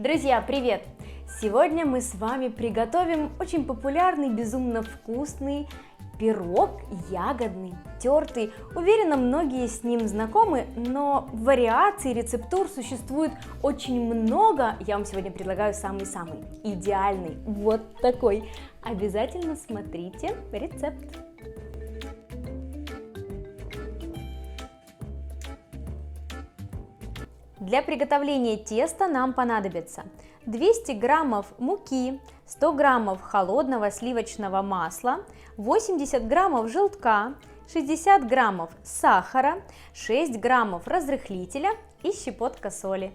Друзья, привет! Сегодня мы с вами приготовим очень популярный, безумно вкусный пирог ягодный, тертый. Уверена, многие с ним знакомы, но вариаций рецептур существует очень много. Я вам сегодня предлагаю самый-самый идеальный, вот такой. Обязательно смотрите рецепт. Для приготовления теста нам понадобится 200 граммов муки, 100 граммов холодного сливочного масла, 80 граммов желтка, 60 граммов сахара, 6 граммов разрыхлителя и щепотка соли.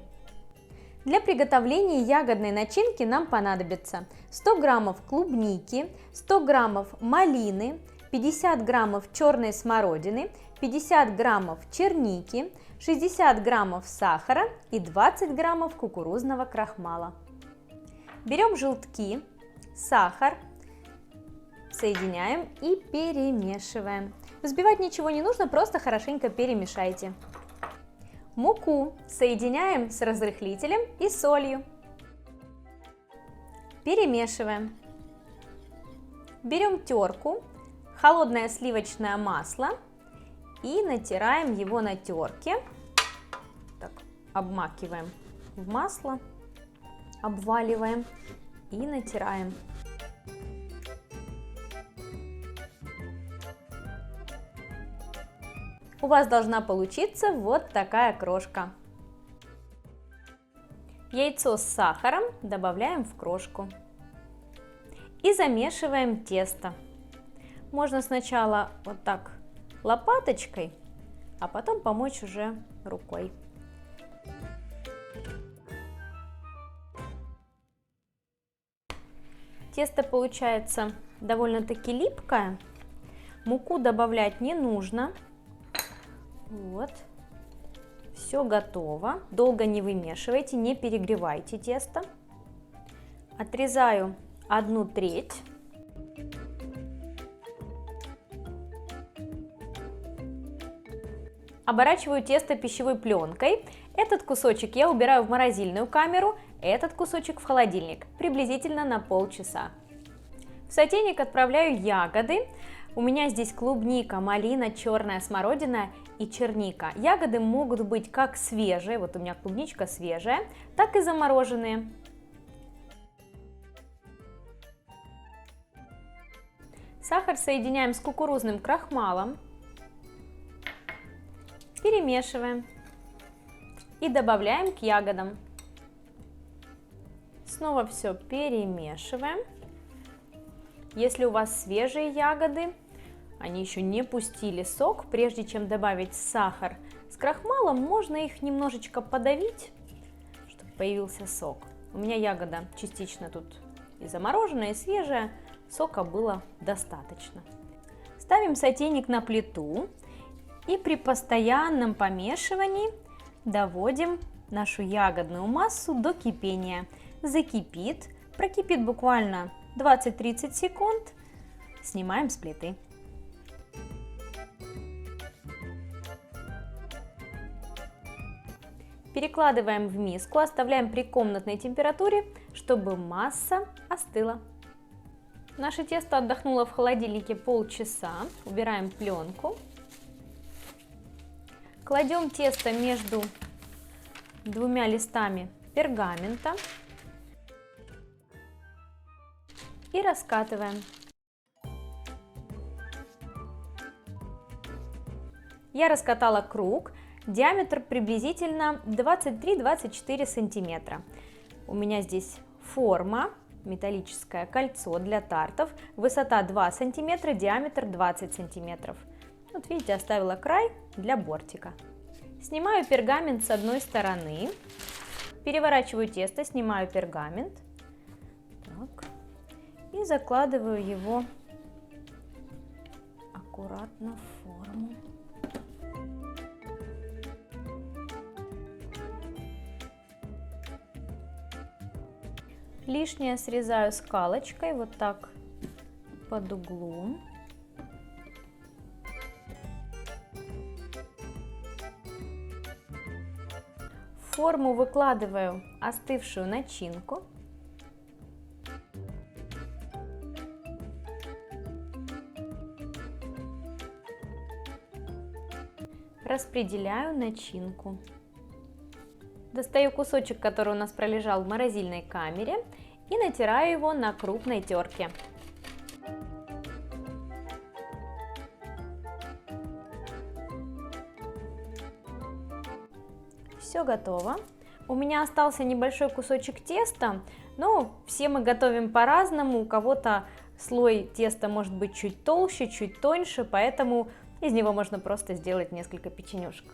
Для приготовления ягодной начинки нам понадобится 100 граммов клубники, 100 граммов малины, 50 граммов черной смородины, 50 граммов черники, 60 граммов сахара и 20 граммов кукурузного крахмала. Берем желтки, сахар, соединяем и перемешиваем. Взбивать ничего не нужно, просто хорошенько перемешайте. Муку соединяем с разрыхлителем и солью. Перемешиваем. Берем терку, холодное сливочное масло и натираем его на терке. Так, обмакиваем в масло, обваливаем и натираем. У вас должна получиться вот такая крошка. Яйцо с сахаром добавляем в крошку и замешиваем тесто. Можно сначала вот так лопаточкой, а потом помочь уже рукой. Тесто получается довольно-таки липкое, муку добавлять не нужно. Вот, все готово. Долго не вымешивайте, не перегревайте тесто. Отрезаю 1/3. Оборачиваю тесто пищевой пленкой. Этот кусочек я убираю в морозильную камеру, этот кусочек в холодильник, приблизительно на полчаса. В сотейник отправляю ягоды. У меня здесь клубника, малина, черная смородина и черника. Ягоды могут быть как свежие, вот у меня клубничка свежая, так и замороженные. Сахар соединяем с кукурузным крахмалом. Перемешиваем и добавляем к ягодам. Снова все перемешиваем. Если у вас свежие ягоды, они еще не пустили сок, прежде чем добавить сахар с крахмалом, можно их немножечко подавить, чтобы появился сок. У меня ягода частично тут и замороженная, и свежая, сока было достаточно. Ставим сотейник на плиту. И при постоянном помешивании доводим нашу ягодную массу до кипения. Закипит, прокипит буквально 20-30 секунд, снимаем с плиты. Перекладываем в миску, оставляем при комнатной температуре, чтобы масса остыла. Наше тесто отдохнуло в холодильнике полчаса, убираем пленку. Кладем тесто между двумя листами пергамента и раскатываем. Я раскатала круг, диаметр приблизительно 23-24 сантиметра. У меня здесь форма, металлическое кольцо для тартов, высота 2 сантиметра, диаметр 20 сантиметров. Вот видите, оставила край для бортика. Снимаю пергамент с одной стороны, переворачиваю тесто, снимаю пергамент так, и закладываю его аккуратно в форму. Лишнее срезаю скалочкой вот так под углом. форму выкладываю остывшую начинку. Распределяю начинку. Достаю кусочек, который у нас пролежал в морозильной камере, и натираю его на крупной терке. Все готово. У меня остался небольшой кусочек теста, но все мы готовим по-разному. У кого-то слой теста может быть чуть толще, чуть тоньше, поэтому из него можно просто сделать несколько печенюшек.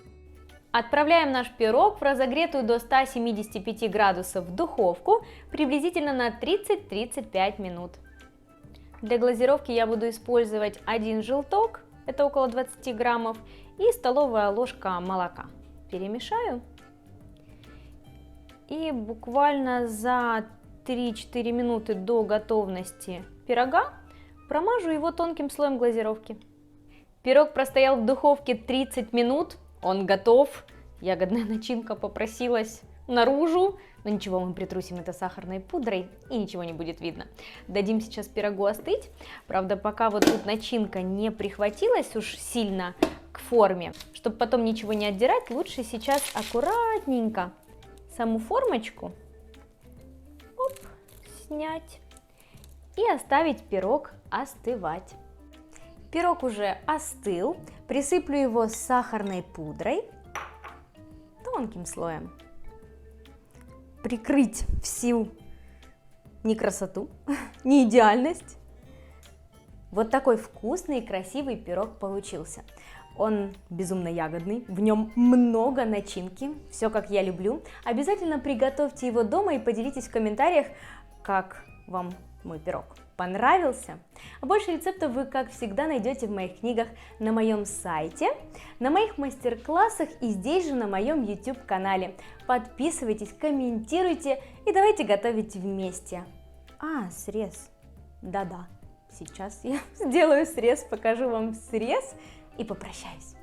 Отправляем наш пирог в разогретую до 175 градусов духовку приблизительно на 30-35 минут. Для глазировки я буду использовать один желток, это около 20 граммов, и столовая ложка молока. Перемешаю. И буквально за 3-4 минуты до готовности пирога промажу его тонким слоем глазировки. Пирог простоял в духовке 30 минут, он готов. Ягодная начинка попросилась наружу, но ничего, мы притрусим это сахарной пудрой и ничего не будет видно. Дадим сейчас пирогу остыть. Правда, пока вот тут начинка не прихватилась уж сильно к форме, чтобы потом ничего не отдирать, лучше сейчас аккуратненько саму формочку снять и оставить пирог остывать. Пирог уже остыл, присыплю его сахарной пудрой тонким слоем. Прикрыть всю некрасоту, не идеальность. Вот такой вкусный и красивый пирог получился. Он безумно ягодный, в нем много начинки, все как я люблю. Обязательно приготовьте его дома и поделитесь в комментариях, как вам мой пирог. Понравился? А больше рецептов вы, как всегда, найдете в моих книгах на моем сайте, на моих мастер-классах и здесь же на моем YouTube-канале. Подписывайтесь, комментируйте и давайте готовить вместе. Срез. Да-да, сейчас я сделаю срез, покажу вам срез и попрощаюсь.